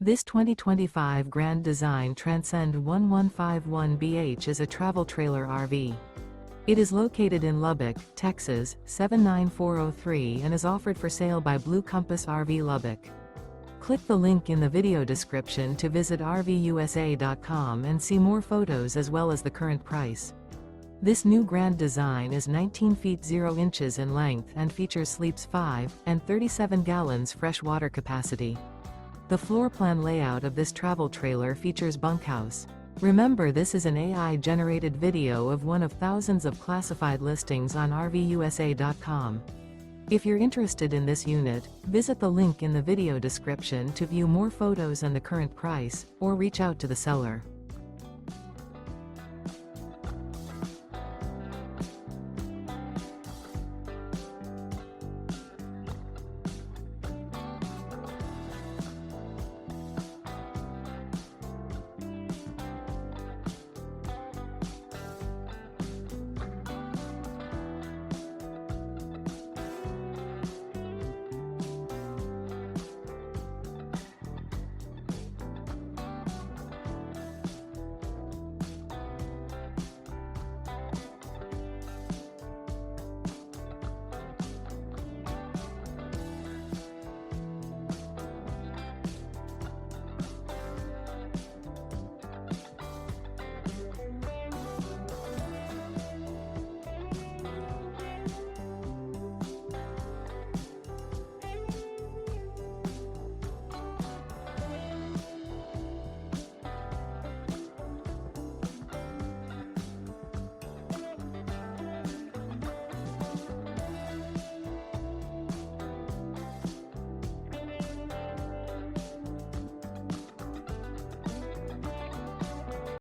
This 2025 Grand Design Transcend One 151BH is a travel trailer RV. It is located in Lubbock, Texas, 79403 and is offered for sale by Blue Compass RV Lubbock. Click the link in the video description to visit RVUSA.com and see more photos as well as the current price. This new Grand Design is 19 feet 0 inches in length and features sleeps 5 and 37 gallons fresh water capacity. The floor plan layout of this travel trailer features bunkhouse. Remember, this is an AI-generated video of one of thousands of classified listings on RVUSA.com. If you're interested in this unit, visit the link in the video description to view more photos and the current price, or reach out to the seller.